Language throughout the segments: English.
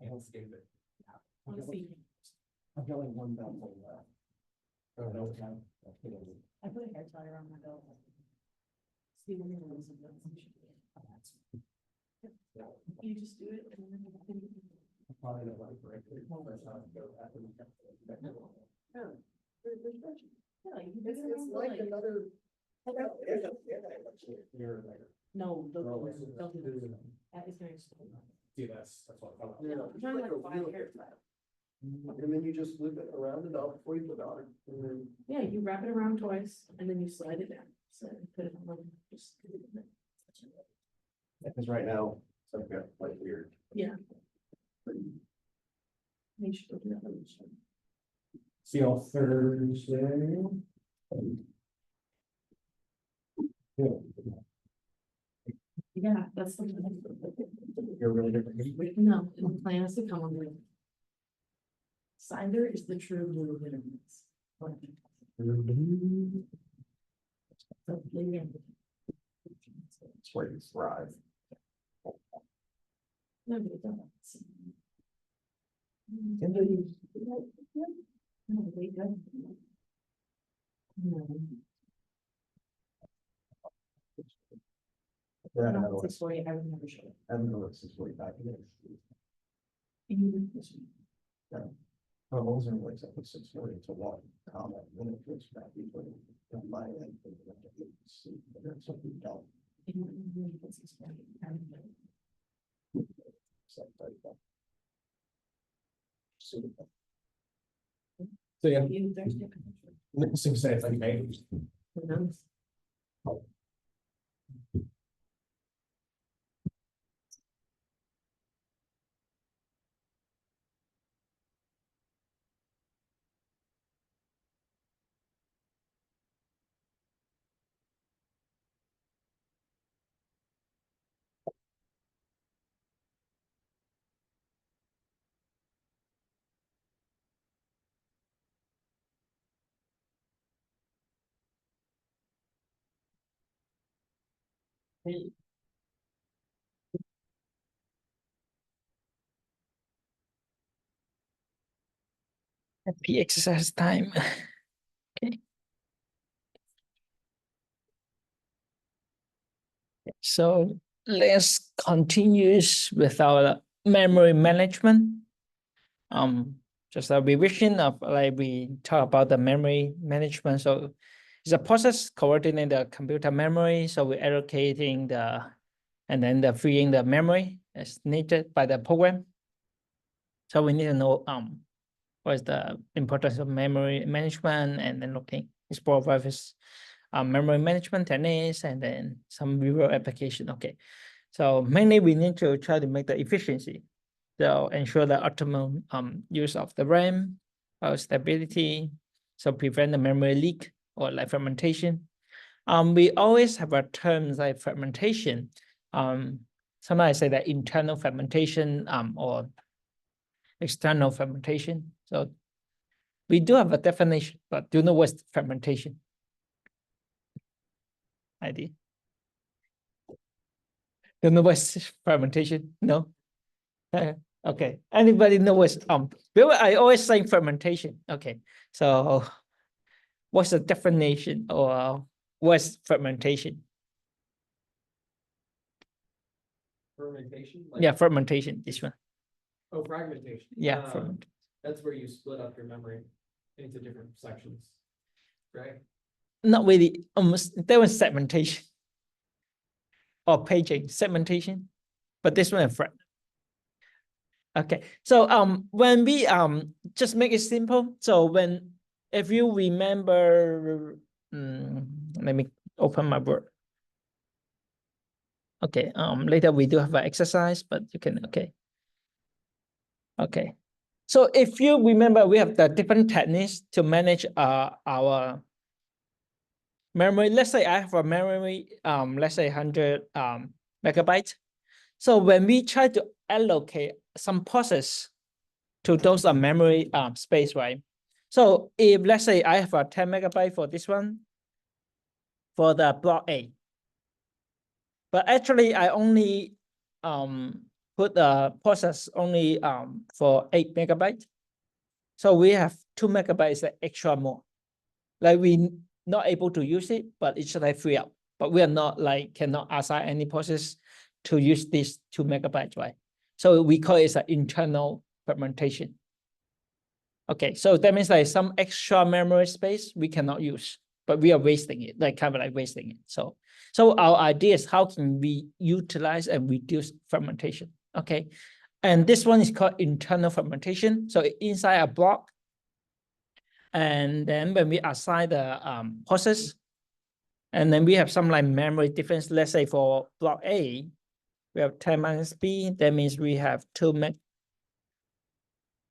I'll save it. Let's see. I'm going one down for that. Oh, no, it's not. I put a hair tie around my belt. See when you're losing them. You just do it. And then Probably not like right there. That's how it goes after we got that. yeah, you can do It's it around the like leg. another. You're like. No, don't Oh, do it's- that. Don't do that. That is very slow. See, that's what I'm talking Yeah, about. I'm trying to like find hair tie. And then you just loop it around it up before you put it on. And then. Yeah, you wrap it around twice and then you slide it down. So put it on, just. Because right now, something got like weird. Yeah. They should do that. See y'all Thursday. Yeah. Yeah, that's the. You're really different. No, the plan is to come on with. Cider is the true blue vitamins. It's where you thrive. No, but it doesn't. Can they- No, they don't. No. Yeah, I Not know it's- 640, I would never show it. I don't know it's 645. You this one. Oh, those are like 640 to one comment. When it gets back, usually on my end. But there's something down. You this 640, I would never. So yeah, You Thursday. missing say like maybe. Who knows? Happy exercise time. Okay. So let's continue with our memory management. Just a revision of like we talk about the memory management. So it's a process coordinating the computer memory. So we're allocating and then the freeing the memory as needed by the program. So we need to know what is the importance of memory management, and then looking explore various memory management techniques, and then some real application. Okay, so mainly we need to try to make the efficiency, so ensure the optimum use of the RAM, stability, so prevent the memory leak or like fragmentation. We always have a term like fragmentation. Somebody say that internal fragmentation or external fragmentation. So we do have a definition, but do you know what's fragmentation? ID. Do you know what's fragmentation? No. Okay. Anybody know what's I always say fermentation. Okay. So what's the definition or what's fermentation? Fermentation? Yeah, fermentation. This one. Oh, fragmentation. Yeah, ferment. That's where you split up your memory into different sections, right? Not really. Almost there was segmentation or paging segmentation, but this one is fragment. Okay, so when we just make it simple. So if you remember, let me open my Word. Okay, later we do have an exercise, but you can okay. So if you remember, we have the different techniques to manage our memory. Let's say I have a memory, let's say 100 megabytes. So when we try to allocate some process to those memory space, right? So if let's say I have a 10 megabyte for this one, for the block A, but actually I only put the process only for 8 megabytes. So we have 2 megabytes extra more. Like we not able to use it, but it's like free up. But we are not like cannot assign any process to use this 2 megabytes, right? So we call it an internal fragmentation. Okay, so that means like some extra memory space we cannot use, but we are wasting it, like kind of like wasting it. So our idea is how can we utilize and reduce fragmentation? Okay, and this one is called internal fragmentation. So inside a block, and then when we assign the process, and then we have some like memory difference. Let's say for block A, we have 10 minus B. That means we have 2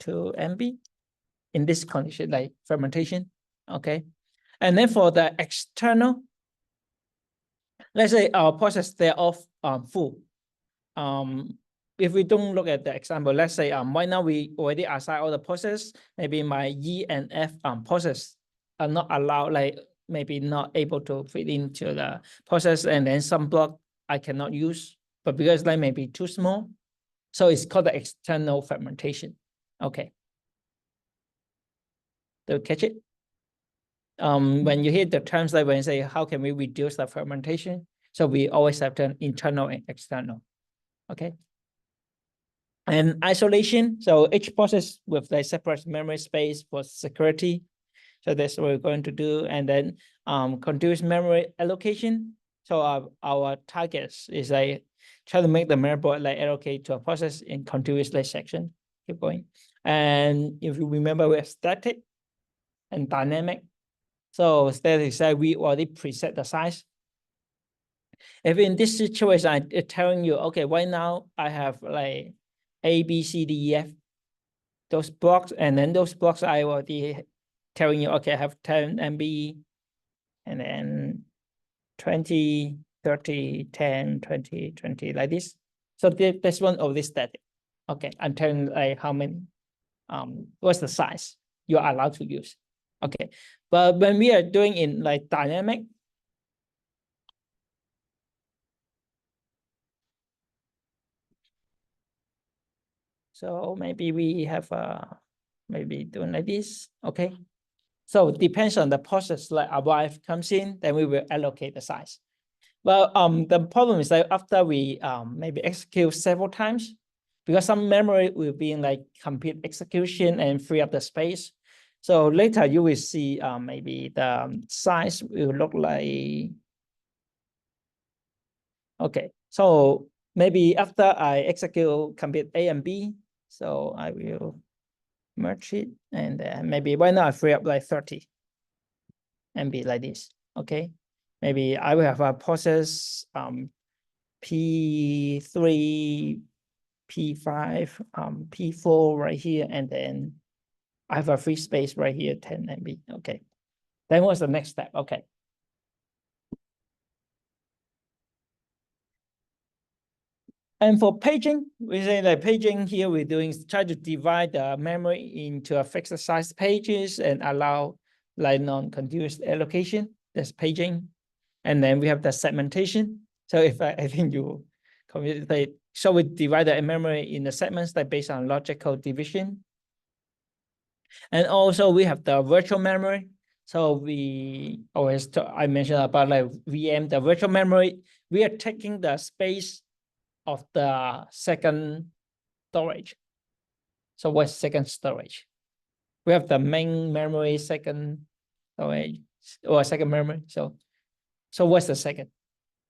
MB in this condition, like fragmentation. Okay, and then for the external, let's say our process they're off full. If we don't look at the example, let's say right now we already assign all the process. Maybe my E and F process are not allowed, like maybe not able to fit into the process, and then some block I cannot use, but because like maybe too small, so it's called the external fragmentation. Okay, do you catch it? When you hear the terms like when you say how can we reduce the fragmentation, so we always have the internal and external. Okay. And isolation, so each process with the separate memory space for security. So that's what we're going to do. And then continuous memory allocation. So our targets is like try to make the memory board like allocate to a process in continuous section. Keep going. And if you remember, we have static and dynamic. So static is like we already preset the size. If in this situation, I'm telling you, okay, right now I have like A, B, C, D, E, F, those blocks, and then those blocks I already telling you, okay, I have 10 MB, and then 20, 30, 10, 20, 20, like this. So this one of this static. Okay, I'm telling like how many, what's the size you're allowed to use. Okay, but when we are doing in like dynamic, so maybe we have maybe doing like this. Okay, so it depends on the process. Like arrive comes in, then we will allocate the size. Well, the problem is that after we maybe execute several times, because some memory will be in like complete execution and free up the space. So later you will see maybe the size will look like. Okay, so maybe after I execute complete A and B, so I will merge it, and maybe why not free up like 30 MB like this. Okay, maybe I will have a process P3, P5, P4 right here, and then I have a free space right here, 10 MB. Okay, then what's the next step? Okay. And for paging, we say that paging here we're doing try to divide the memory into a fixed size pages and allow like non-continuous allocation. That's paging. And then we have the segmentation. So if I think you communicate, so we divide the memory in the segments that based on logical division. And also we have the virtual memory. So we always I mentioned about like VM, the virtual memory. We are taking the space of the second storage. So what's second storage? We have the main memory, second storage, or second memory. So what's the second?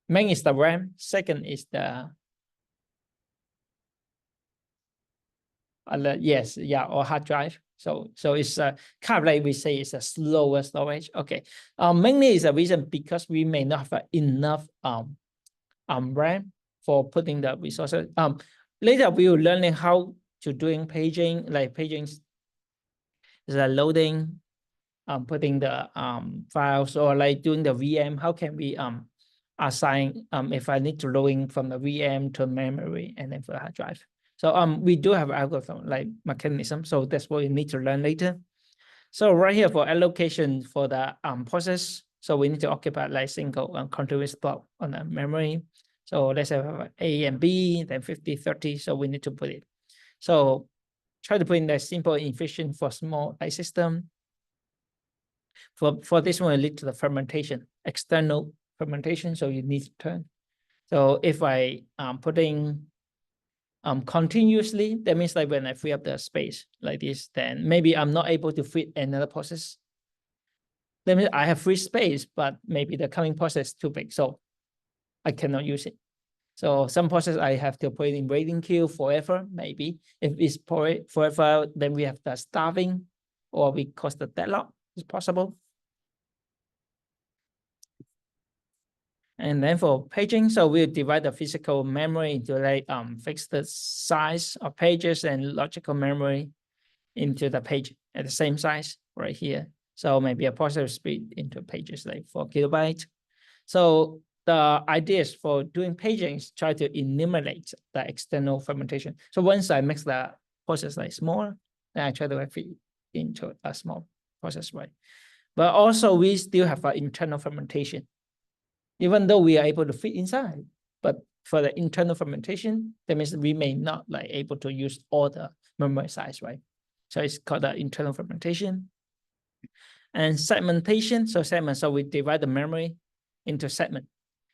Main is the RAM. Second is the yes, yeah, or hard drive. So it's kind of like we say it's a slower storage. Okay. Mainly is a reason because we may not have enough RAM for putting the resources. Later we will learning how to doing paging, like paging is a loading, putting the files, or like doing the VM. How can we assign if I need to loading from the VM to memory and then for the hard drive. So we do have algorithm like mechanism. So that's what we need to learn later. So right here for allocation for the process. So we need to occupy like single continuous block on the memory. So let's have A and B, then 50, 30. So we need to put it. So try to put in the simple and efficient for small system. For this one, it lead to the fermentation, external fermentation. So you need to turn. So if I putting continuously, that means like when I free up the space like this, then maybe I'm not able to fit another process. That means I have free space, but maybe the coming process is too big, so I cannot use it. So some process I have to put it in waiting queue forever, maybe. If it's forever, then we have the starving, or we cause the deadlock, it's possible. And then for paging, so we'll divide the physical memory into like fix the size of pages and logical memory into the page at the same size right here. So maybe a processor speed into pages like 4 kilobytes. So the ideas for doing paging is try to eliminate the external fermentation. So once I make the process like smaller, then I try to fit into a small process, right? But also we still have an internal fermentation. Even though we are able to fit inside, but for the internal fermentation, that means we may not like able to use all the memory size, right? So it's called the internal fermentation. And segmentation, so segment, so we divide the memory into segment.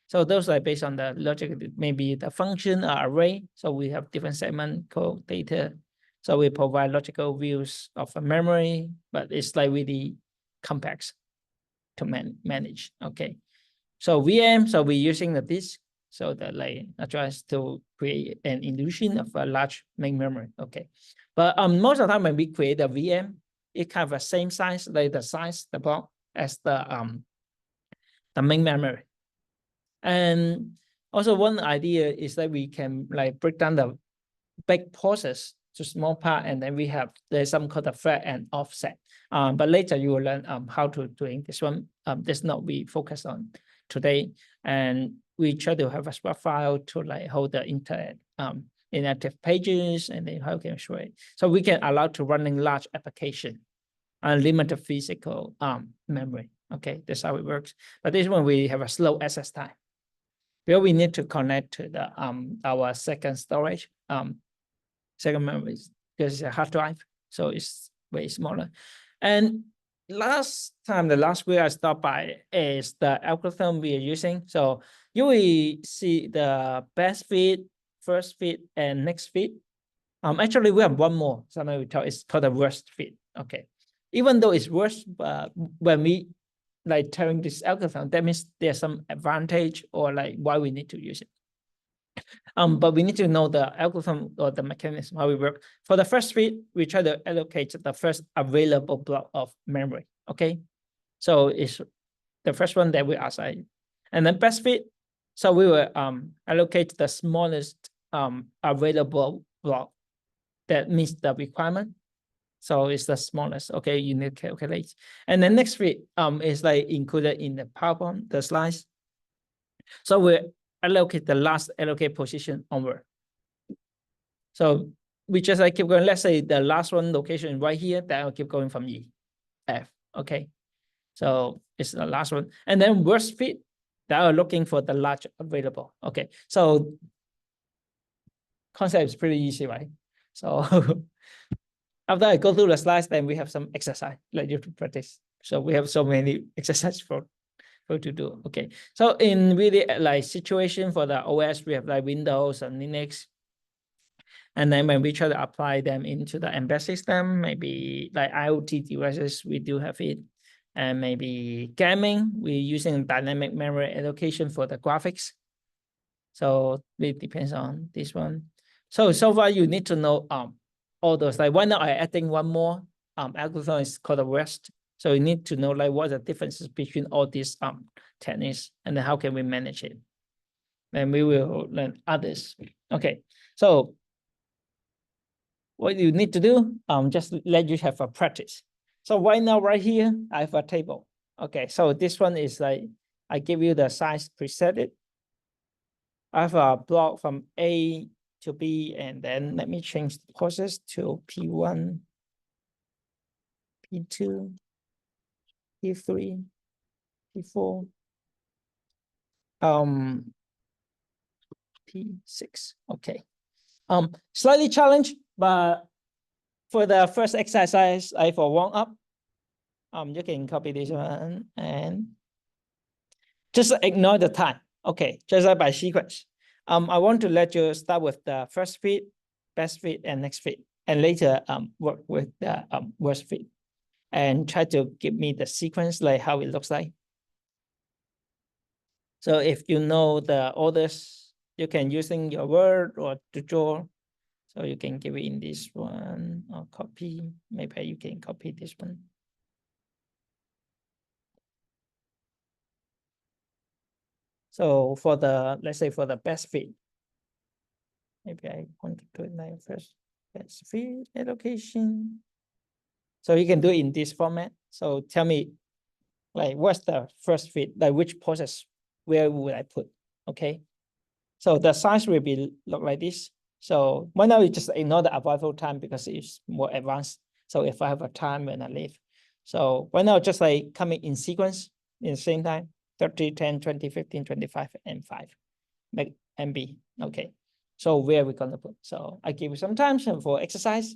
So those are based on the logic, maybe the function or array. So we have different segment code data. So we provide logical views of a memory, but it's like really complex to manage. Okay. So VM, so we're using the disk, so that like address to create an illusion of a large main memory. Okay, but most of the time when we create a VM, it kind of the same size, like the size the block as the main memory. And also one idea is that we can like break down the big process to small part, and then we have there's some called the thread and offset. But later you will learn how to doing this one. This not we focus on today, and we try to have a swap file to like hold the internet inactive pages, and then how can we show it? So we can allow to running large application, unlimited physical memory. Okay, that's how it works. But this one we have a slow access time. Where we need to connect to the our second storage second memory because it's a hard drive, so it's way smaller. And last time, the last week I stopped by is the algorithm we are using. So you will see the best fit, first fit, and next fit. Actually, we have one more. Sometimes we talk. It's called the worst fit. Okay, even though it's worse, but when we like telling this algorithm, that means there's some advantage or like why we need to use it. But we need to know the algorithm or the mechanism, how we work. For the first fit, we try to allocate the first available block of memory, okay? So it's the first one that we assign. And then best fit, so we will allocate the smallest available block that meets the requirement. So it's the smallest, okay, you need to calculate. And then next fit is like included in the PowerPoint, the slides. So we allocate the last allocate position onward. So we just like keep going. Let's say the last one location right here, that will keep going from E, F. Okay. So it's the last one. And then worst fit, that are looking for the large available. Okay. So concept is pretty easy, right? So after I go through the slides, then we have some exercise like you to practice. So we have so many exercises for to do. Okay. So in really like situation for the OS, we have like Windows and Linux. And then when we try to apply them into the embedded system, maybe like IoT devices, we do have it. And maybe gaming, we're using dynamic memory allocation for the graphics. So it depends on this one. So far you need to know all those, like why not I adding one more algorithm is called the rest. So you need to know like what the differences between all these techniques, and then how can we manage it. Then we will learn others. Okay, so what you need to do, just let you have a practice. So right now, right here, I have a table. Okay, so this one is like, I give you the size preset. I have a block from A to B, and then let me change the process to P1, P2, P3, P4. P6. Okay. Slightly challenged, but for the first exercise, I for warm up, you can copy this one and just ignore the time. Okay, just like by sequence. I want to let you start with the first fit, best fit, and next fit, and later work with the worst fit, and try to give me the sequence like how it looks like. So if you know the orders, you can using your word or to draw. So you can give it in this one or copy. Maybe you can copy this one. So for the, let's say for the best fit, maybe I want to do it like first best fit allocation. So you can do it in this format. So tell me, like, what's the first fit? Like, which process? Where would I put? Okay. So the size will be look like this. So why not we just ignore the arrival time because it's more advanced. So if I have a time when I leave, so why not just like coming in sequence in the same time, 30, 10, 20, 15, 25, and 5, make MB. Okay. So where are we gonna put? So I give you some time for exercise,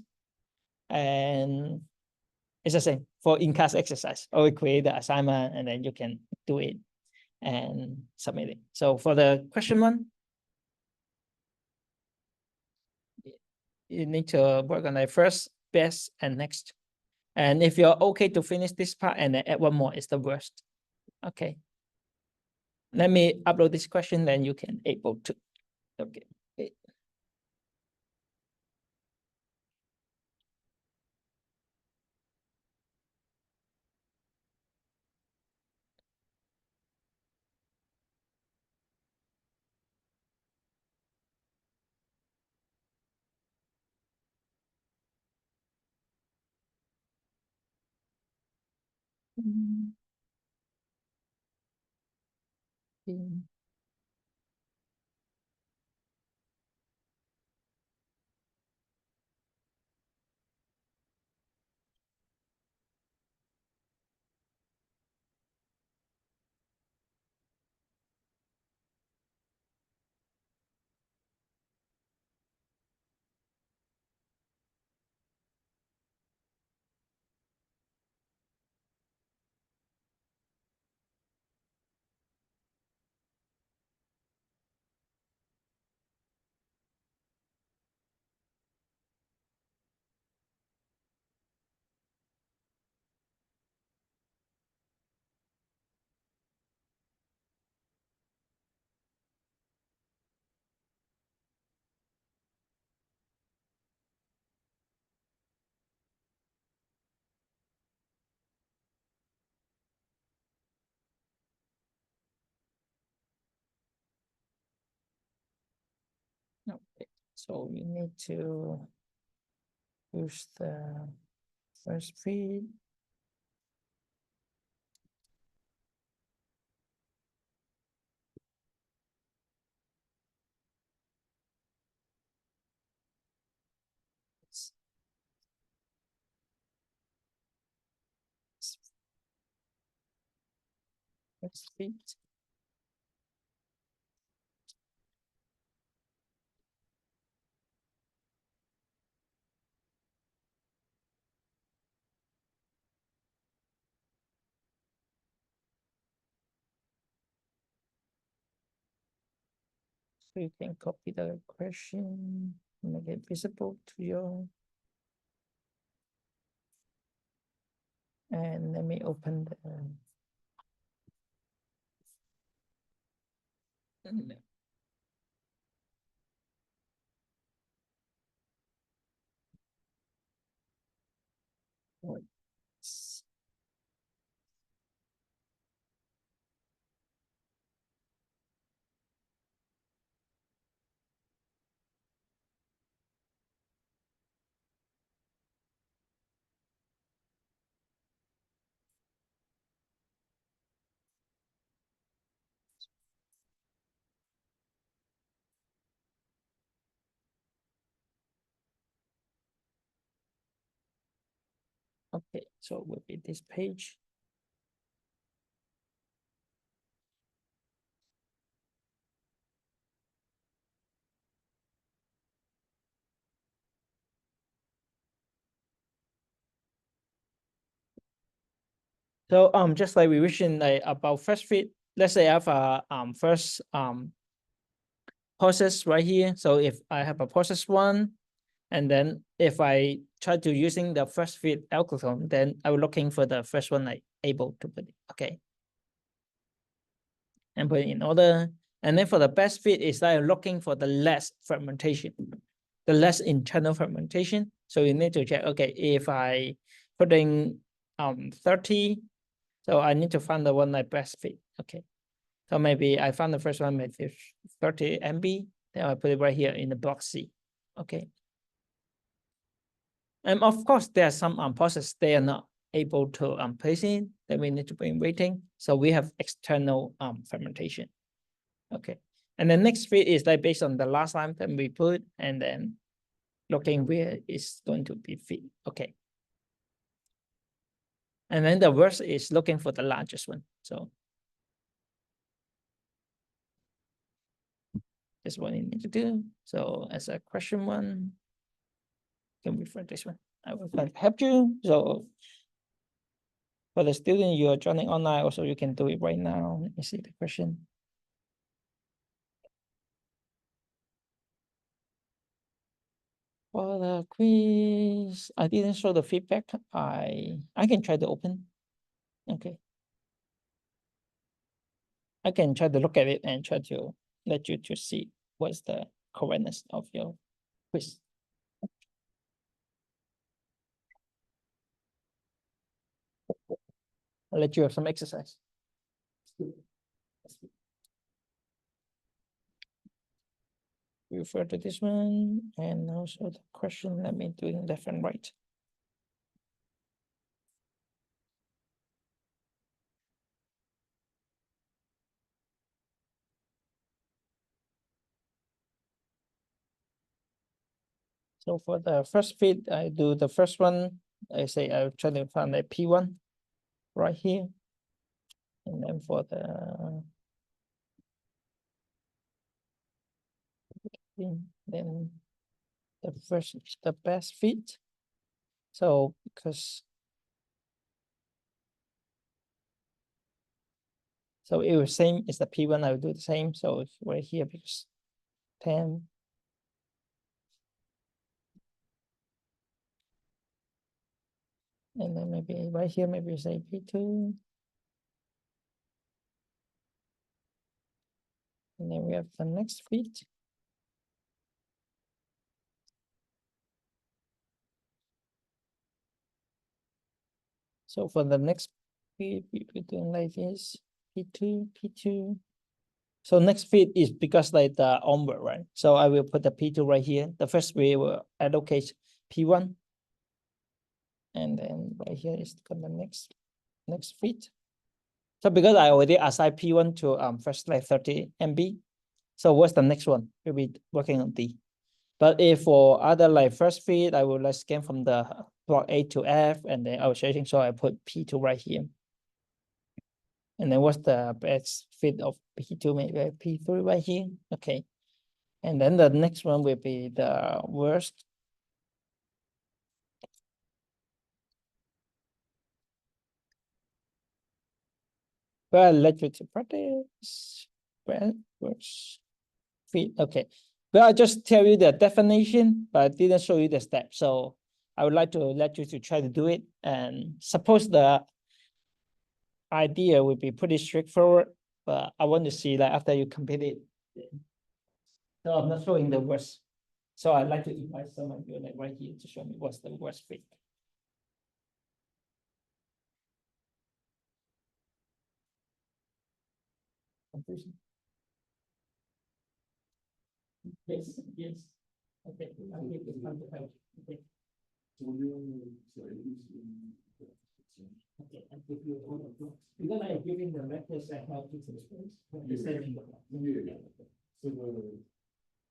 and it's the same for in-class exercise. Or we create the assignment and then you can do it and submit it. So for the question one, you need to work on the first, best, and next. And if you're okay to finish this part and then add one more, it's the worst. Okay. Let me upload this question, then you can able to. Okay. Okay. So we need to use the first feed. First feed. So you can copy the question, make it visible to your, and let me open the okay, so it will be this page. So just like revision like about first fit, let's say I have a first process right here. So if I have a process one, and then if I try to using the first fit algorithm, then I will looking for the first one I able to put it. Okay. And put it in order. And then for the best fit is like looking for the less fragmentation, the less internal fragmentation. So you need to check, okay, if I put in 30, so I need to find the one that best fit. Okay. So maybe I found the first one maybe 30 MB, then I put it right here in the block C. Okay. And of course, there are some processes they are not able to place in, then we need to bring waiting. So we have external fragmentation. Okay. And the next fit is like based on the last time that we put, and then looking where it's going to be fit. Okay. And then the worst is looking for the largest one. So that's what you need to do. So as a question one, can refer this one. I will try to help you. So for the student you are joining online, also you can do it right now. Let me see the question. For the quiz, I didn't show the feedback. I can try to open. Okay. I can try to look at it and try to let you to see what's the correctness of your quiz. I'll let you have some exercise. Refer to this one and also the question. Let me do it left and right. So for the first fit, I do the first one. I say I'll try to find a P1 right here. And then for the then the first is the best fit. So because so it was same as the P1, I will do the same. So it's right here because 10. And then maybe right here, maybe say P2. And then we have the next fit. So for the next fit, we doing like this, P2, P2. So next fit is because like the onward, right? So I will put the P2 right here. The first we will allocate P1. And then right here is the next fit. So because I already assigned P1 to first like 30 MB. So what's the next one? We'll be working on D. But if for other like first fit, I will like scan from the block A to F, and then I was changing, so I put P2 right here. And then what's the best fit of P2? Maybe P3 right here. Okay. And then the next one will be the worst. Well, I'll let you to practice. Well, worst fit. Okay. Well, I just tell you the definition, but I didn't show you the steps. So I would like to let you to try to do it. And suppose the idea would be pretty straightforward, but I want to see like after you complete it. So I'm not showing the worst. So I'd like to invite some of you like right here to show me what's the worst fit. Confusion? Yes, yes. Okay, I'll give this time to help. Okay. Okay, I'll give you all of them. Because I'm giving the lectures I help you to explain. Yeah. So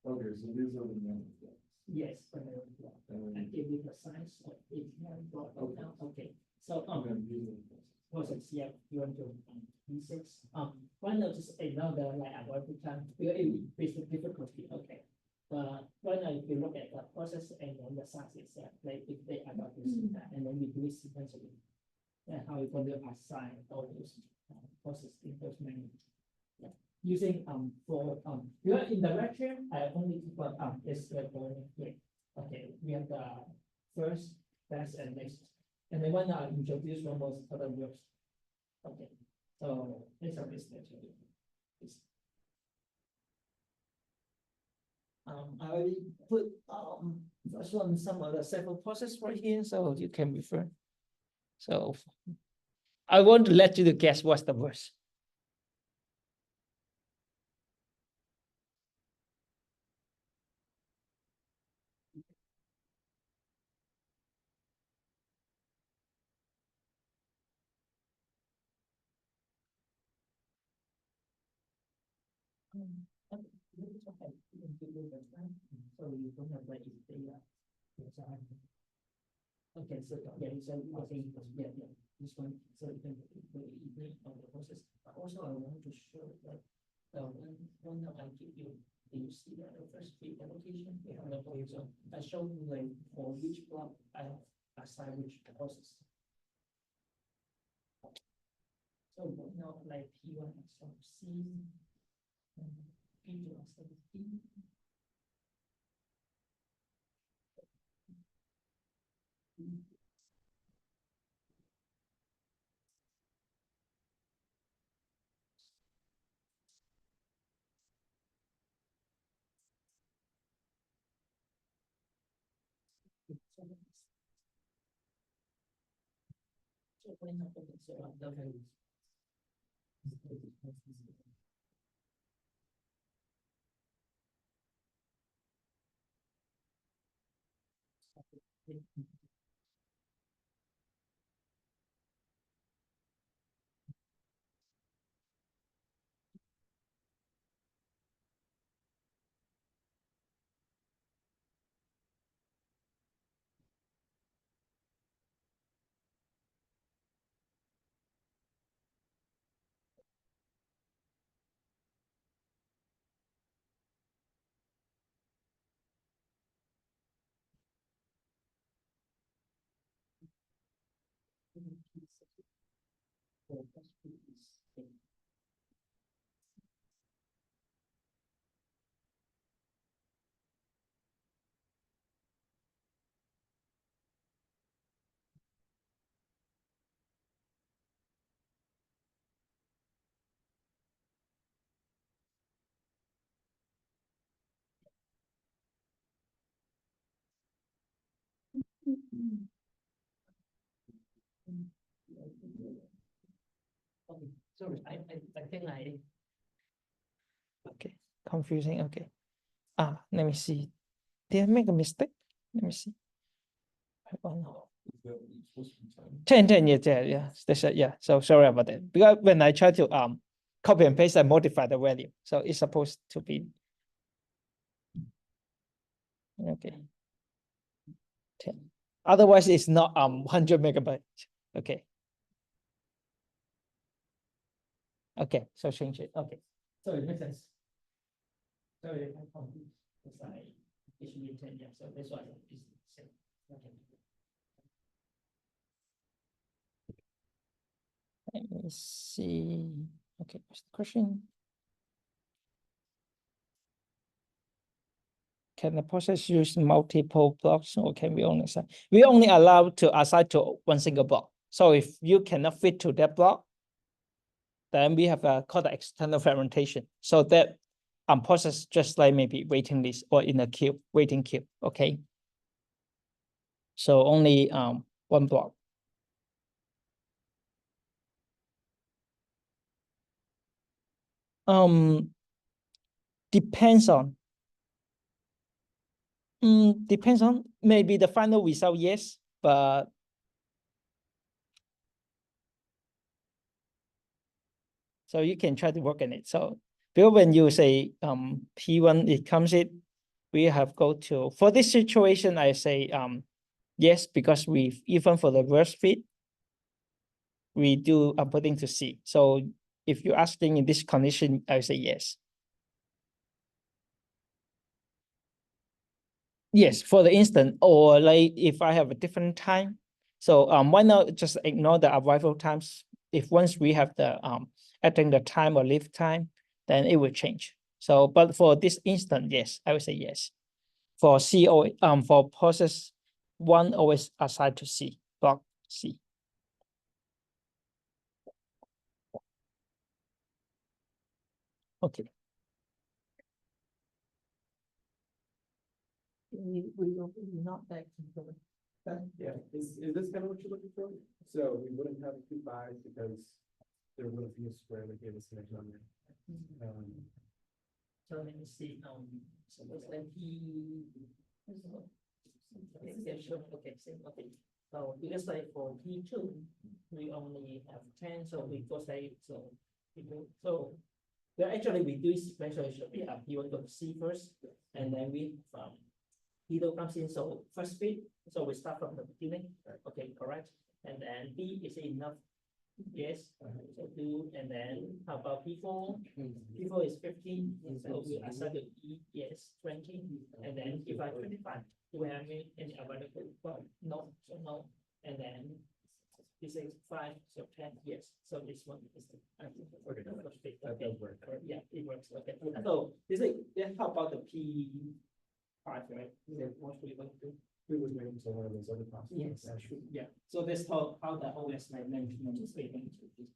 okay, so these are the numbers. Yes, I give you the size of each one. Okay, so process, yeah, you want to D6. Why not just another like about the time because it will increase the difficulty. Okay. But why not if you look at the process and then the size itself, like if they are not using that, and then we do it sequentially. and how we're going to assign all those process in those menu. Yeah. Using for because in the lecture I only put is the okay, we have the first, best, and next, and then when I introduce one more other words. Okay, so it's a business. I already put first one some of the several process right here, so you can refer. So I want to let you to guess what's the worst. So you don't have like data. Okay, so yeah, so yeah, this one, so you can on the process. But also I want to show that when I give you, you see the first three allocation, we have the so I show you like for which block I have assigned which process. So now like P1 has some C, P2 has some D. So when happens, so the values. Okay, sorry, I think okay, confusing, okay. Let me see. Did I make a mistake? Let me see. Oh, no. 10, yeah, that's it, yeah. So sorry about that. Because when I try to copy and paste, I modify the value. So it's supposed to be okay. 10. Otherwise, it's not 100 megabytes. Okay. Okay, so change it. Okay. So it makes sense. Sorry, I confused. It's like it should be 10, yeah. So that's why it's the same. Okay. Let me see. Okay, what's the question? Can the process use multiple blocks or can we only assign? We only allow to assign to one single block. So if you cannot fit to that block, then we have called the external fragmentation. So that process just like maybe waiting list or in a queue, waiting queue. Okay. So only one block. Depends on. Depends on maybe the final result, yes, but so you can try to work on it. So because when you say P1, it comes in, we have go to for this situation, I say yes, because we even for the worst fit, we do putting to C. So if you're asking in this condition, I say yes. Yes, for the instant, or like if I have a different time. So why not just ignore the arrival times? If once we have the adding the time or leave time, then it will change. So, but for this instant, yes, I would say yes. For CO, for process one, always assigned to C, block C. Okay. We not that. Yeah, is this kind of what you're looking for? So we wouldn't have two fives because there wouldn't be a square that gave us an number. So let me see, so it's like P. Okay, yeah, sure, okay, same, okay. So because like for P2, we only have 10, so we go say, so actually we do special should be you want to C first, and then we P2 comes in, so first bit, so we start from the beginning, okay, correct, and then B is enough. Yes, so 2, and then how about P4? P4 is 15, so we assign to E, yes, 20, and then if I 25, do we have any available? Well, no, so no, and then this is 5, so 10, yes, so this one is Okay, the first bit, that okay, does work. yeah, it works, okay. So this is, then how about the P5, right? What we want to do? We would wait until one of those other possible. Yes, true, yeah. So that's how the OS management is going to be.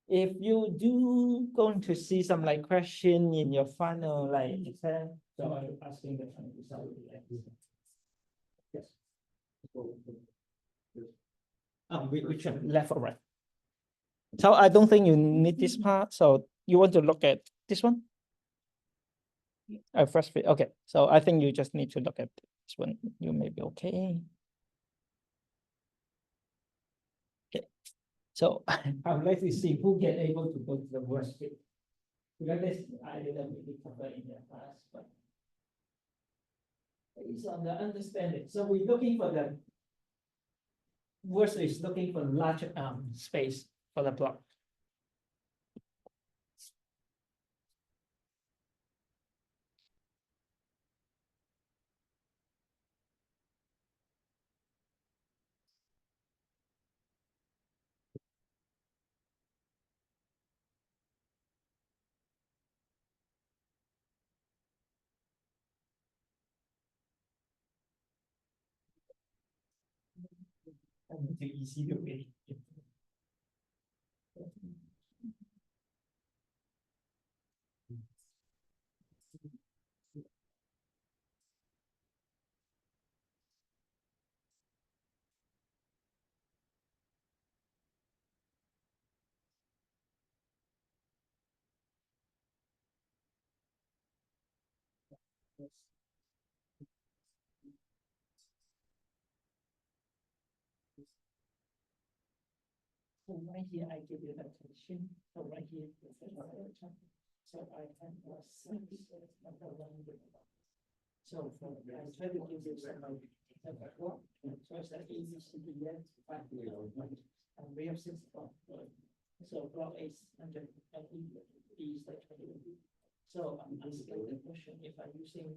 If you do going to see some like question in your final like exam, so I'm asking the final result. Yes. Which one, left or right? So I don't think you need this part, so you want to look at this one? First, okay, so I think you just need to look at this one, you may be okay. Okay, so I would like to see who get able to go to the worst fit. Because this, I didn't really cover in the class, but it's on the understanding, so we're looking for the worst is looking for large space for the block. Too easy to read. So right here, I give you the condition, so right here. So I have a six, so for, I try to give you some, so it's like easy to be there, and we have 6 block. So block is under, E is like 20. So I'm asking the question, if I'm using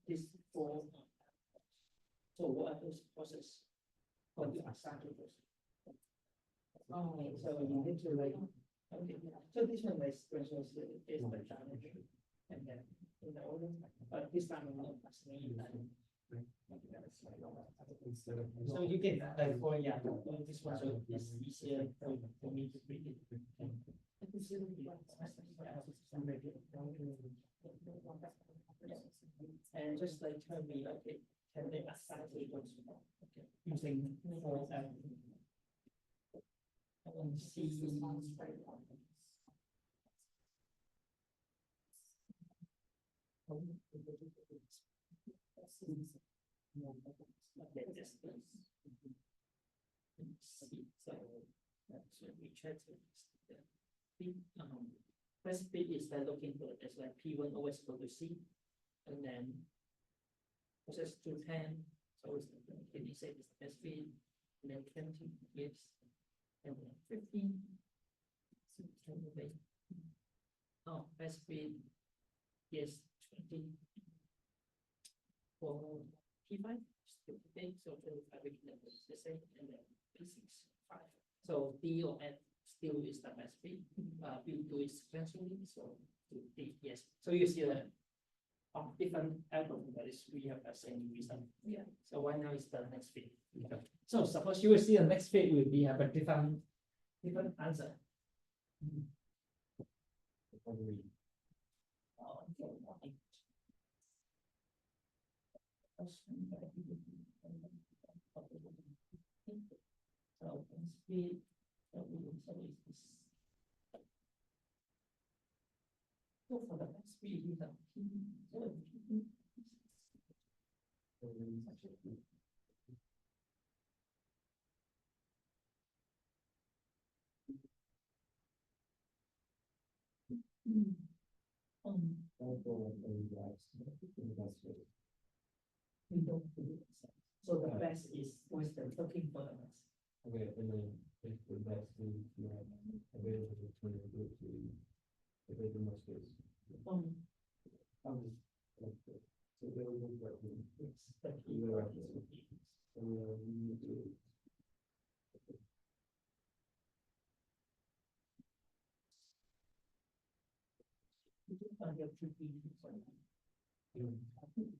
this for, so what are those process for the assigned process? Oh, so you need to like, okay, so this one is special is the challenge, and then in the order, but this time I'm not asking you that. So you can like for this one, so it's easier for me to read it. And just like tell me, okay, can they assign to those using for see. So we check first bit is like looking for it's like P1 always go to C, and then process to 10, so it's can you say it's the best fit, and then 20 yes, and then 15. Oh, best speed is 20 for P5, still big, so 25 we can the same, and then P6, 5. So D or F still is the best speed. We do it sequentially, so to D, yes. So you see the different algorithm that is we have the same result. Yeah. So right now is the next fit. So suppose you will see the next fit will be have a different answer. So speed, so for the next speed, we have we don't do it. So the best is always the looking for the best. Okay, and then if the best is, you know, available to if there's more space. Um, Like, so there will be like, it's the key. either of those. We need to. We do find your two pieces.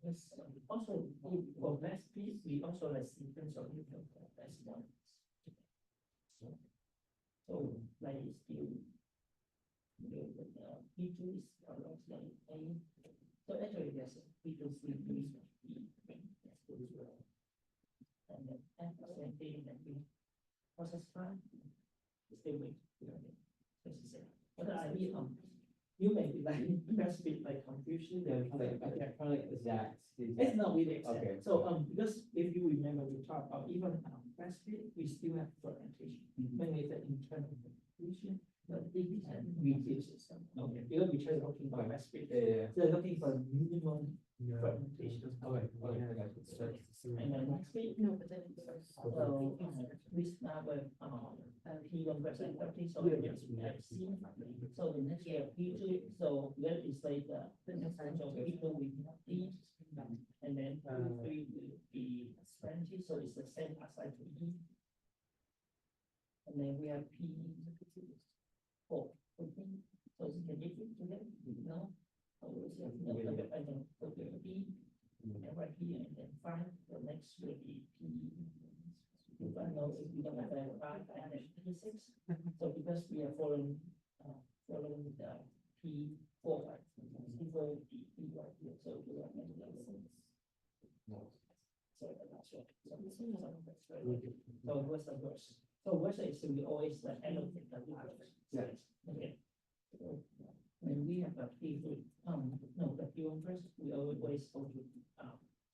Yes, also for best piece, we also like sequence of different best ones. So like still P2 is like A. So actually yes, P2 3 is and then F same thing and we process time still wait. But I mean you may be like best bit like confusion. Like exact. It's not really exact. Okay. So because if you remember we talked about even best fit, we still have fragmentation. When it's an internal confusion, but it can reduce it some. Okay. Because we try looking for best fit. Yeah. So looking for minimum fragmentation. Okay, okay, I got it. And then next week, No, but then. so we start with P1 versus 30, so we have C. So the next year P2, so that is like the next time, so P2 we have D. And then P3 will be 20, so it's the same as I to E. And then we have P4, okay, so can you put together? No? So it's no, and then put the E. And right here, and then 5, the next will be P. If I know if we don't have a 5 and then P6, so because we are following the P4, right? P4 will be P right here, so we are making that sense. So that's what. So this is that's very good. So what's the verse? So verse is we always allocate the values. Yeah. Okay. So when we have a P3, no, the P1 first, we always go to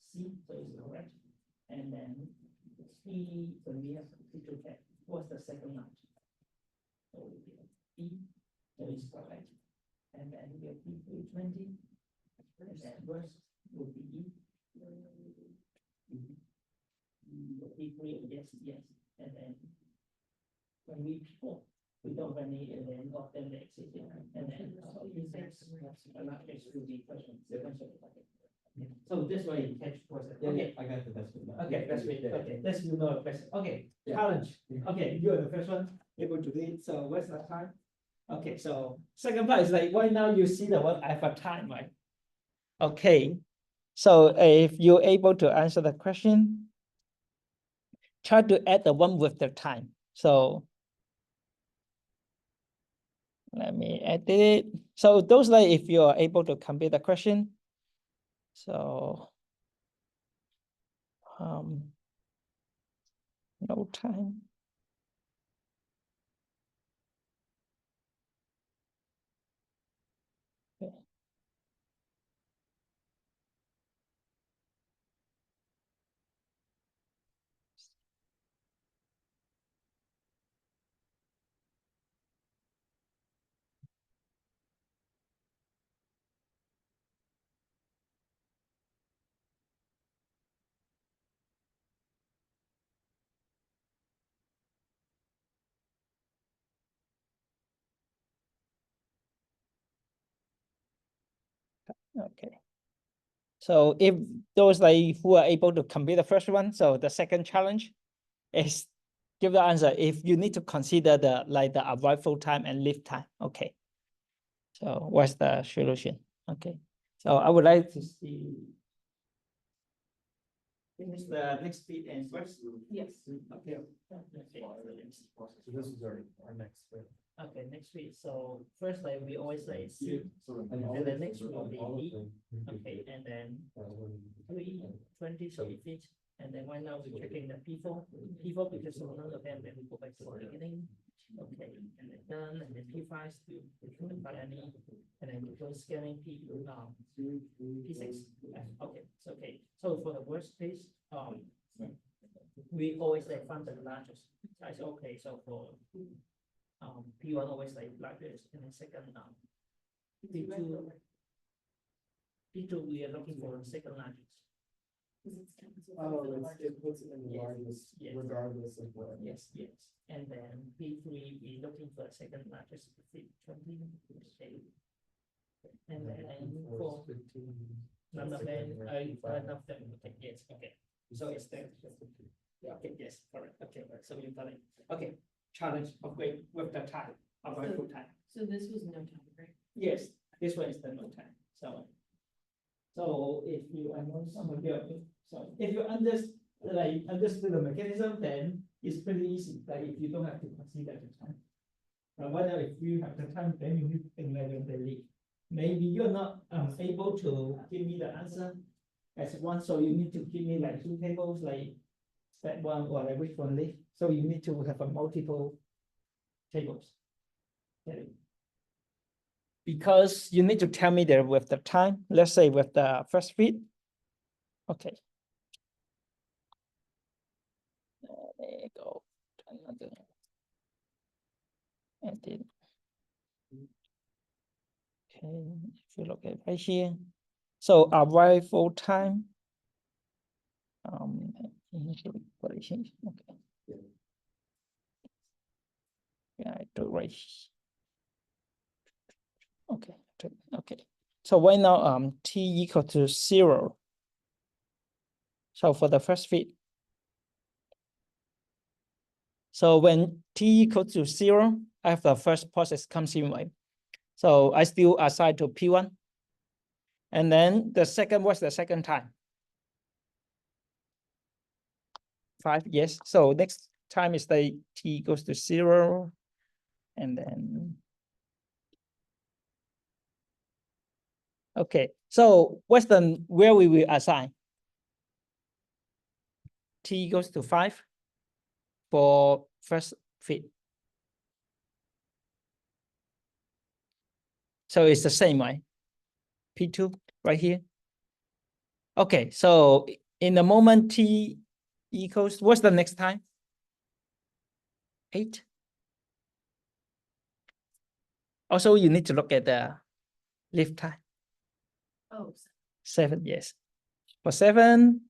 C, so it's correct. And then P, when we have P2 check, what's the second line? So we have B, so it's correct. And then we have P3 20, and then verse will be E. P3, yes, and then when we P4, we don't have any, and then of them they exist, and then P6, another case will be question. So this way you catch question. Okay, I got the best one. okay, that's great. Yeah. Okay, let's move on to question. Okay, Yeah. challenge. Okay, you're the first one able to do it. So what's the time? Okay, so second part is like right now you see the one I have a time, right? Okay, so if you're able to answer the question, try to add the one with the time. So let me edit it. So those like if you are able to complete the question. So no time. Okay. Okay. So if those like who are able to complete the first one, so the second challenge is give the answer if you need to consider the like the arrival time and leave time. Okay. So what's the solution? Okay. So I would like to see. Finish the next bit and first. Yes. Okay. So this is our next. Okay, next week. So first, like we always say C, and the next will be E. Okay, and then 320, so it fits. And then right now we're checking the P4, because of none of them, then we go back to the beginning. Okay, and then done, and then P5 still couldn't find any, and then we go scanning P6. Okay, so okay. So for the worst case, we always like find the largest size. Okay, so for P1 always like largest, and then second P2 we are looking for the second largest. Oh, it puts it in the Yes, largest yes. regardless of what. Yes, yes. And then P3 we looking for the second largest, 20. And then for none of them, none of them. Okay, yes, okay. So it's there. Yeah, okay, yes, correct. Okay, so you got it. Okay, challenge upgrade with the time, arrival time. So this was no time, right? Yes, this one is the no time. So if you, I know some of you, so if you understood the mechanism, then it's pretty easy. Like if you don't have to consider the time. But whether if you have the time, then you need to think like the lead. Maybe you're not able to give me the answer as one, so you need to give me like two tables, like step one or like which one lead. So you need to have a multiple tables. Okay. Because you need to tell me there with the time, let's say with the first fit. Okay. There you go. Another. And then, okay, if you look at right here. So arrival time. Initially position. Okay. Yeah, I do right. Okay, okay. So right now, t equal to 0. So for the first fit. So when t equal to 0, I have the first process comes in, right? So I still assign to P1. And then the second, what's the second time? 5, yes. So next time is the t goes to 0. And then, okay. So what's the, where we will assign? T goes to 5 for first fit. So it's the same, right? P2 right here. Okay, so in the moment t equals, what's the next time? 8. Also, you need to look at the lift time. Oh, 7, yes. For 7,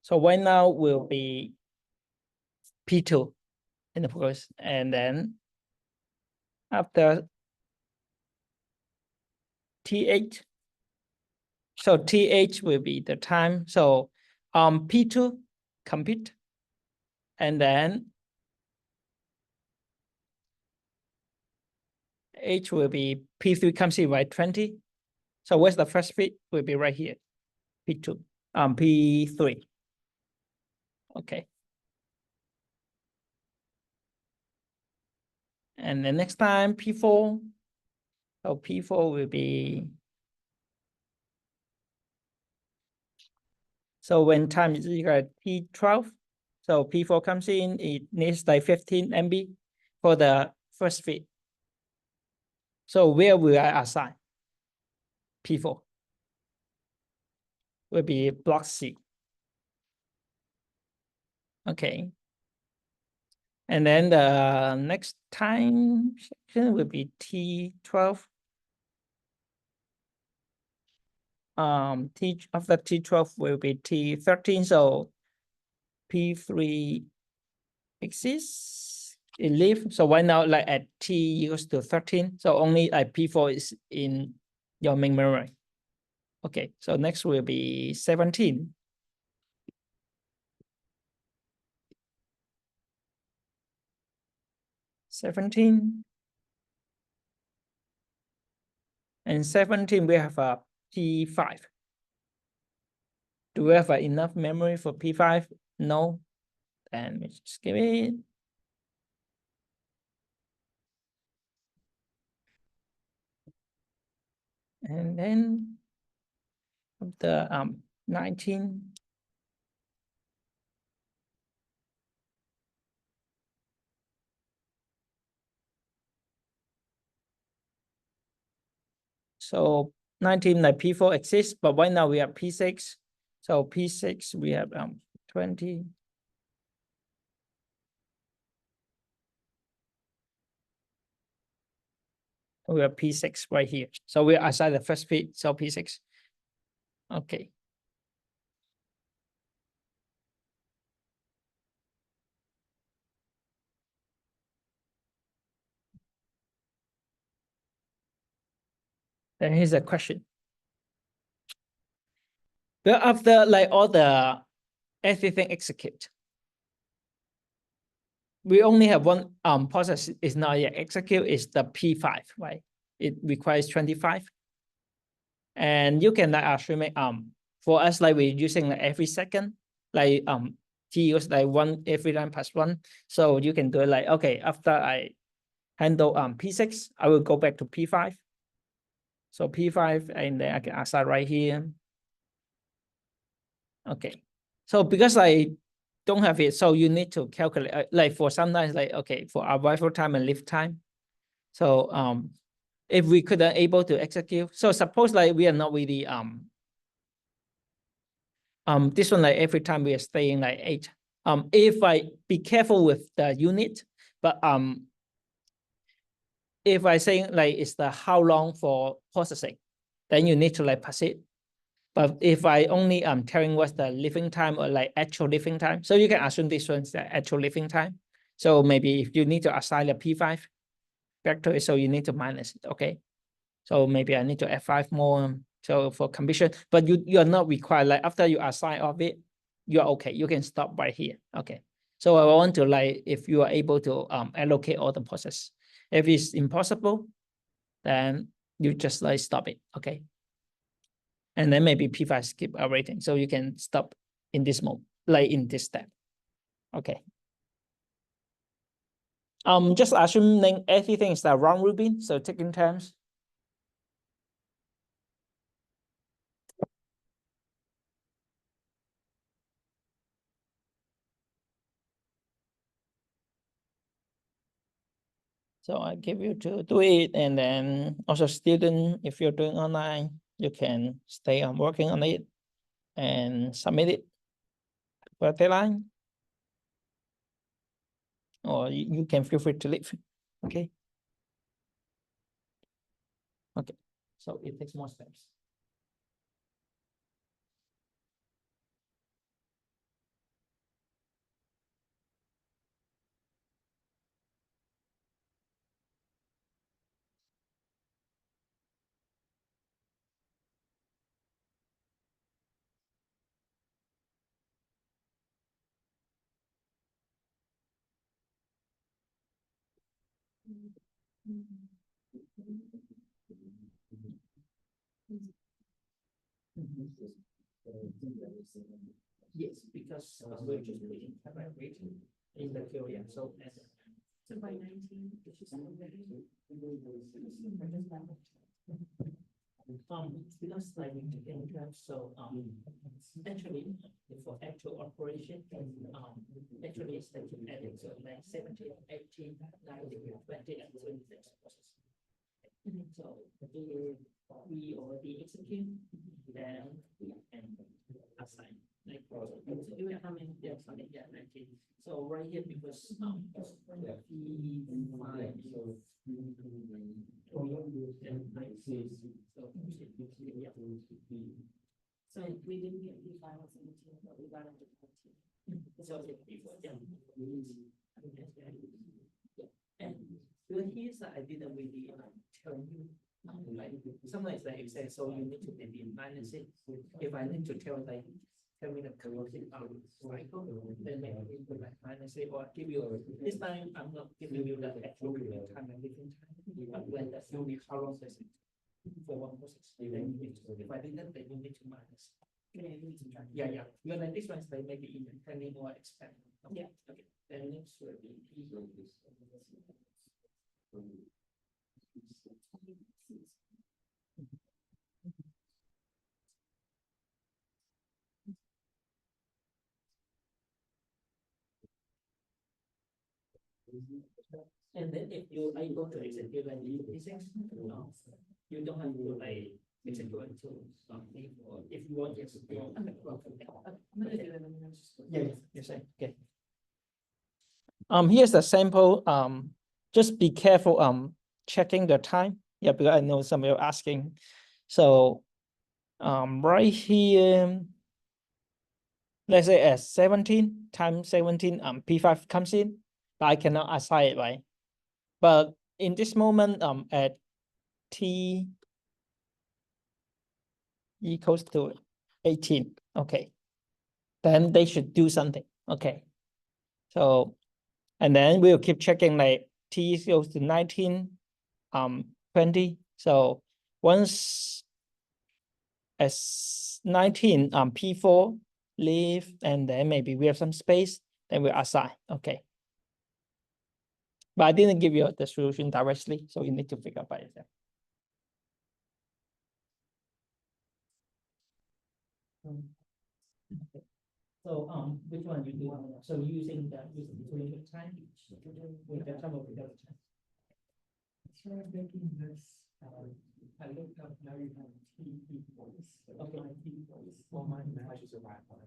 so right now will be P2 in the progress, and then after T8, so T8 will be the time. So P2 compute, and then H will be P3 comes in by 20. So where's the first fit? Will be right here, P2, P3. Okay. And the next time P4, so P4 will be, so when time is equal to T12, so P4 comes in, it needs like 15 MB for the first fit. So where will I assign? P4 will be block C. Okay. And then the next time section will be T12. After T12 will be T13. So P3 exists. it leave. So right now, like at t equals to 13, so only like P4 is in your main memory. Okay, so next will be 17. And 17 we have a P5. Do we have enough memory for P5? No. And we just give it. And then the 19. So 19 like P4 exists, but right now we have P6. So P6 we have 20. We have P6 right here. So we assign the first bit, so P6. Okay. Then here's a question. Well, after like all the everything execute, we only have one process is not yet execute, is the P5, right? It requires 25. And you can like assume for us, like we're using like every second, like T equals like 1 every time plus 1. So you can do it like, okay, after I handle P6, I will go back to P5. So P5, and then I can assign right here. Okay. So because I don't have it, so you need to calculate like for sometimes like, okay, for arrival time and leave time. So if we couldn't able to execute, so suppose like we are not really this one like every time we are staying like 8. If I be careful with the unit, but if I say like it's the how long for processing, then you need to like pass it. But if I only telling what's the living time or like actual living time, so you can assume this one's the actual living time. So maybe if you need to assign a P5 back to it, so you need to minus it. Okay. So maybe I need to add 5 more. So for completion, but you are not required, like after you assign of it, you're okay. You can stop right here. Okay. So I want to like, if you are able to allocate all the process. If it's impossible, then you just like stop it. Okay. And then maybe P5 skip a rating. So you can stop in this mode, like in this step. Okay. Just assuming everything is the round robin. So taking terms. So I give you to do it, and then also student, if you're doing online, you can stay on working on it and submit it for deadline, or you can feel free to leave. Okay. Okay. So it takes more steps. Yes, because we're just putting rating in the QM. So by 19, which is because like we took in terms, so actually for actual operation, actually it's like added, so like 17, 18, 19, 20, and 26 process. So if we already execute, then we can assign like you will come in there, something, yeah, 19. So right here, because P5 So we didn't get P5 or 17, but we got it to 14. so yeah. over here, so I didn't really tell you. Like sometimes like say, so you need to maybe minus it. If I need to tell like tell me the closing cycle, then maybe we could like minus it or give you this time I'm not giving you the actual time and different time. But when that you need how long does it for one process, then you need to if I didn't then you need to minus. Yeah. Because like this one is like maybe even pending or expand. Yeah. Okay. Then next will be and then if you are able to execute like these things, you don't have to like execute until something or if you want to execute. I'm gonna do it. And then just- Yeah, you're saying, okay. Here's a sample, just be careful, checking the time. Yeah, because I know some of you are asking. So, right here, let's say at 17, time 17, P5 comes in, but I cannot assign it, right? But in this moment, at T equals to 18, okay. Then they should do something, okay. So, and then we'll keep checking like T equals to 19, 20. So once as 19, P4 leave, and then maybe we have some space, then we assign, okay. But I didn't give you the solution directly, so you need to figure out by yourself. Okay. So, which one you do? So using the time with the trouble with the time. So I'm making this. I looked up now you have T equals. Okay. All my matches are right on.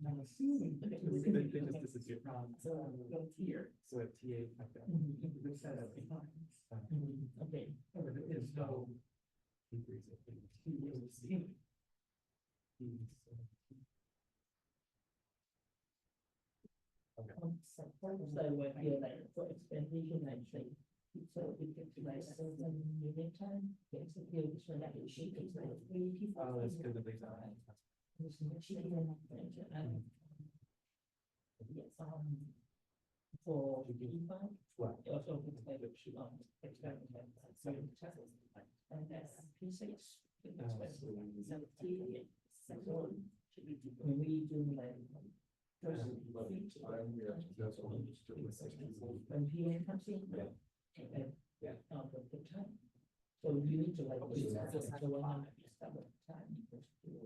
I'm assuming. They just disappear. So go here. So at TA, like that. This set of times. Okay. There's no. So we're here like for explanation, I say. So it gets like 7 unit time, execute this one that is shape is like 3 people. Oh, that's good that they got it. Yes, for P5, also it's like experiment, and that's P6. When we do like first when PM comes in, and the time. So you need to like do that. So when I start the time equals to 0.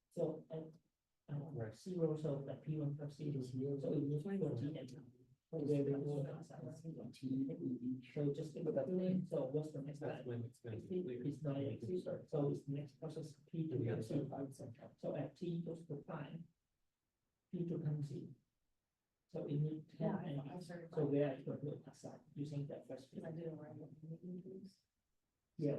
So at 0, so the P1 plus C is 0, so it was 14 and so where we go so just give it a name. So what's the next That's step? when it's been. It's not so it's next process P to Yeah. C. So at T goes to 5, P to come C. So it needs 10 Yeah, and I started. so where I put it aside using that first. I didn't write it. Yeah.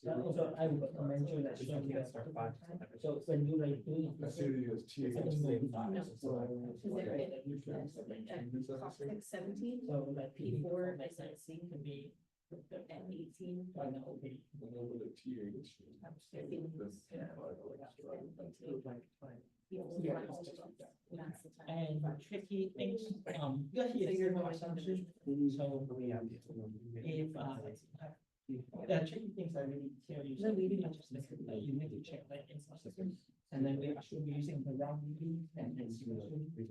Also, I would recommend you that. You can't start 5. So when you like doing. I see it as T. I don't know. Caustic 17, So like P4 like is at C, can be. and 18. I know, okay. Yeah. That's the time. And tricky things, because here's no assumption, so if, the tricky things I really tell you, so really much just like you need to check like instances, and then we actually be using the round mean and then solution. So do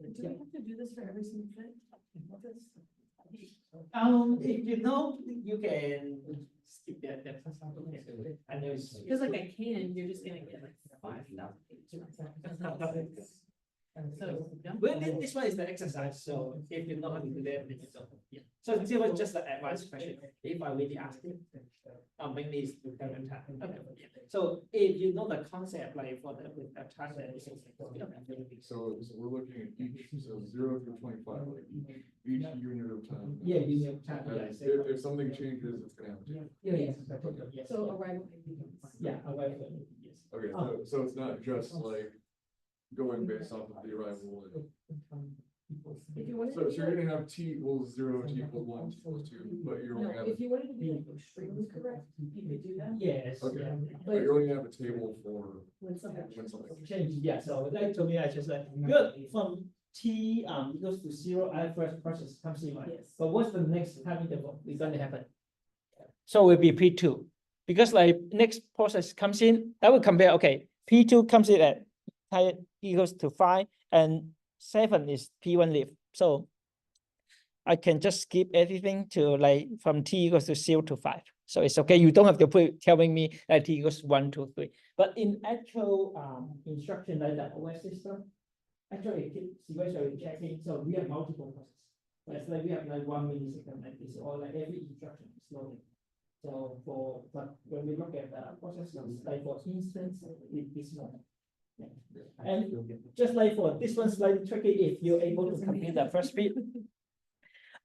we have to do this for every single thing? Do we have to do this for every single thing? If you know, you can skip that, that's something. I know it's. Because like I can, you're just gonna get like 5,000. So. Well, this one is the exercise, so if you know how to do that, then you don't. Yeah. So this was just the advice question. If I really ask you, maybe it's to have a time. Okay. Yeah. So if you know the concept, like for the with the time, then it's okay. So we're looking at each, so 0 through 25, like each unit of time. Yeah, you have time. And if something changes, it's gonna have to. Yeah. So arrival. Yeah, away from it, yes. Okay, so it's not just like going based off of the arrival. If you wanted So to you're gonna have t equals 0, t equals 1, t equals 2, but you're No, only gonna have, if you wanted to be like extremely correct, you could do that. Yes. Okay. Yeah. but you're only gonna have a table for When something. when something. Change, yeah, so like to me, I just like, good, from t equals to 0, I first process comes in, right? Yes. But what's the next time interval is gonna happen? So will be P2, because like next process comes in, that will compare, okay, P2 comes in at equals to 5 and 7 is P1 leaf. So I can just skip everything to like from t equals to 0 to 5. So it's okay. You don't have to put telling me that t equals 1, 2, 3. But in actual instruction like the OS system, actually it keeps sequentially checking. So we have multiple processes. So it's like we have like 1 millisecond like this, or like every instruction is loading. So but when we look at the processes, like for instance, this one. Yeah. And just like for this one, slightly tricky if you're able to complete the first bit.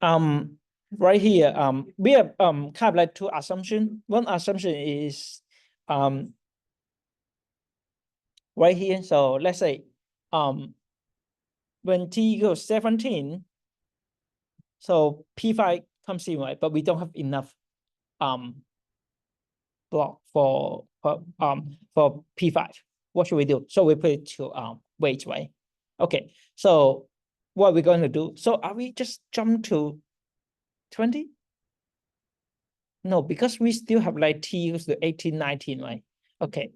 Right here, we have kind of like two assumptions. One assumption is right here. So let's say when t equals 17, so P5 comes in, right? But we don't have enough block for P5. What should we do? So we put it to weight, right? Okay, so what are we going to do? So are we just jump to 20? No, because we still have like t equals to 18, 19, right? Okay.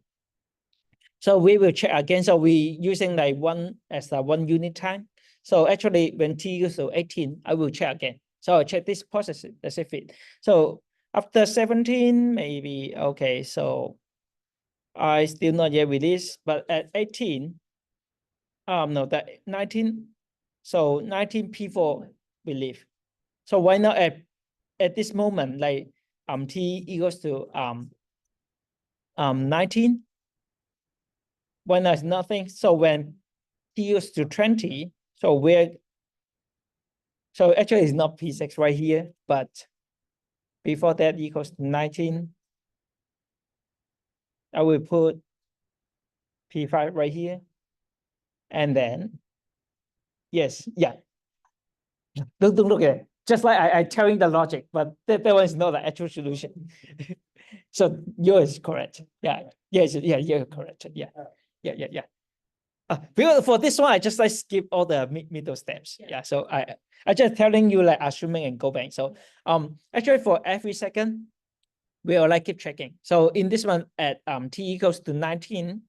So we will check again. So we using like 1 as the 1 unit time. So actually when t equals to 18, I will check again. So I'll check this process, does it fit? So after 17, maybe, okay, so I still not yet with this, but at 18, no, that 19, so 19 P4 we leave. So why not at this moment, like t equals to 19? When there's nothing, so when t equals to 20, so so actually it's not P6 right here, but before that equals to 19, I will put P5 right here. And then, yes, yeah. Don't look at it. Just like I telling the logic, but that one is not the actual solution. So yours is correct. Yeah, yes, yeah, you're correct. Yeah, yeah. Because for this one, I just like skip all the middle steps. Yeah, so I just telling you like assuming and go back. So actually for every second, we will like keep checking. So in this one at t equals to 19,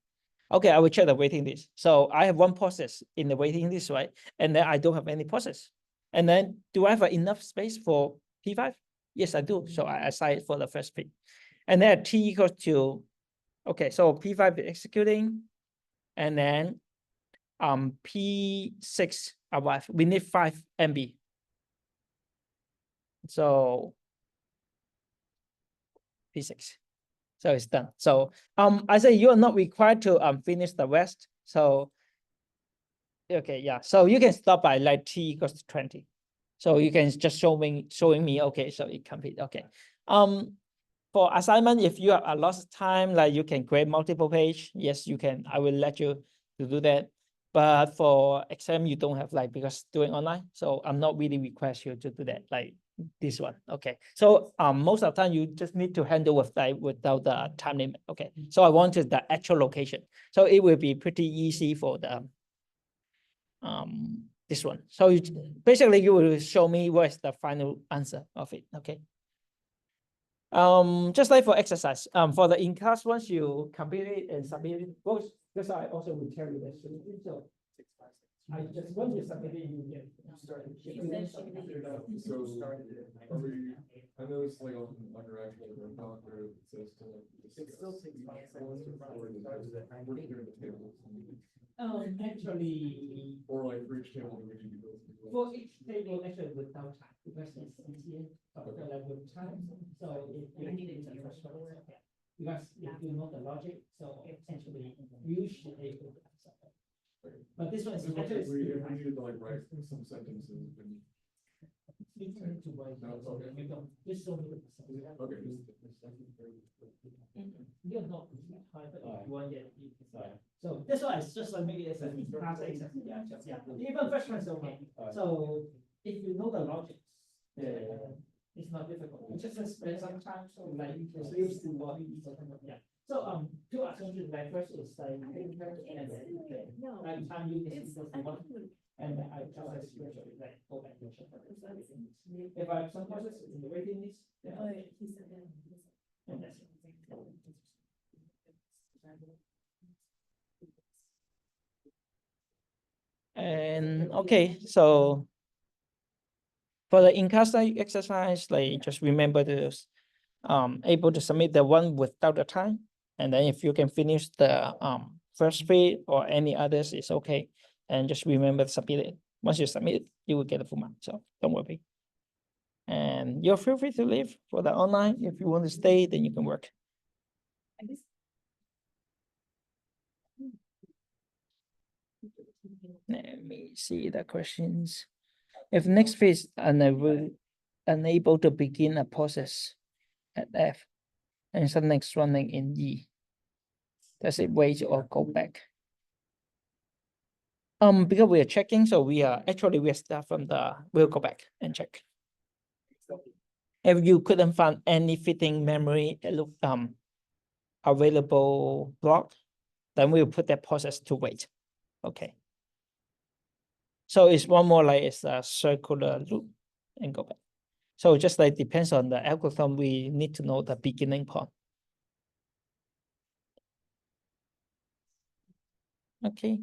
okay, I will check the waiting list. So I have one process in the waiting list, right? And then I don't have any process. And then do I have enough space for P5? Yes, I do. So I assign it for the first bit. And then at t equals to, okay, so P5 is executing. And then P6 arrive. We need 5 MB. So P6. So it's done. So I say you are not required to finish the rest. So okay, yeah. So you can stop by like t equals to 20. So you can just showing me, okay, so it complete. Okay. For assignment, if you have a lot of time, like you can create multiple page. Yes, you can. I will let you to do that. But for exam, you don't have like because doing online. So I'm not really request you to do that like this one. Okay. So most of the time you just need to handle with like without the time limit. Okay. So I wanted the actual location. So it will be pretty easy for the this one. So basically you will show me what is the final answer of it. Okay. Just like for exercise, for the in-class, once you complete it and submit it, because I also will tell you the solution. So takes 5 seconds. I just, once you submit it, you get started. She said she would do that. So, Started it. are we, I noticed like on your actual calendar, it says to like. It still takes 5 seconds to run. Or we're here in the tables. Actually, Or like for each table, we need to go through. for each table, actually without time, because it's easier, like with time, so if you need it to first one, yeah. Because if you know the logic, so essentially you should be able to answer that. But this one is This one, actually. if we needed to like write some sentences, then, You don't need to write, No, it's okay. you don't, just show me the percentage. okay. You're not high, but if you want it, you can. So that's why it's just like maybe it's a class exercise, yeah, even first one is okay. So if you know the logic, it's not difficult. You just spend some time, so like you can use the body, yeah. So, two assumptions, like first is like. Like time you can equal to 1, and I just like go back and check. If I have some process in the waiting list, then and that's it. And okay, so for the in-class exercise, like just remember to able to submit the one without the time, and then if you can finish the first 3 or any others, it's okay. And just remember to submit it. Once you submit it, you will get a full mark. So don't worry. And you're feel free to leave for the online. If you want to stay, then you can work. Let me see the questions. If next phase unable to begin a process at F, and some next running in E, does it wait or go back? Because we are checking, so we are start from we'll go back and check. If you couldn't find any fitting memory available block, then we'll put that process to wait. Okay. So it's one more like it's a circular loop and go back. So just like depends on the algorithm, we need to know the beginning point. Okay.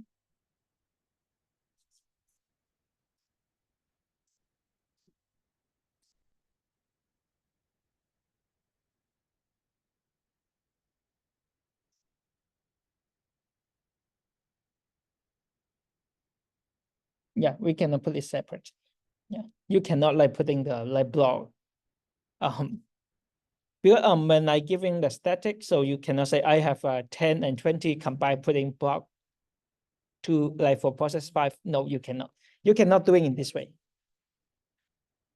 Yeah, we cannot put it separate. Yeah, you cannot like putting the like block. Because when I giving the static, so you cannot say I have 10 and 20 combined putting block to like for process 5. No, you cannot. You cannot do it in this way.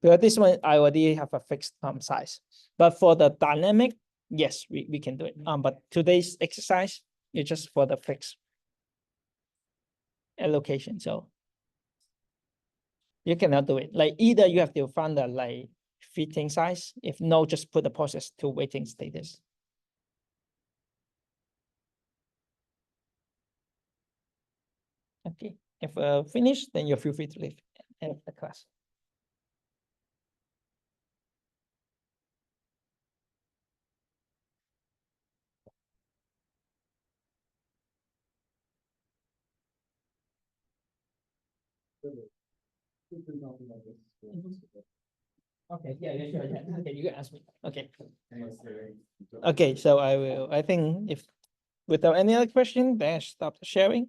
Because this one I already have a fixed size. But for the dynamic, yes, we can do it. But today's exercise is just for the fixed allocation. So you cannot do it. Like either you have to find the like fitting size. If no, just put the process to waiting status. Okay, if finished, then you feel free to leave the class. Okay, yeah, sure, yeah. Okay, you can ask me. Okay. Okay, so I think if without any other question, then I stop the sharing.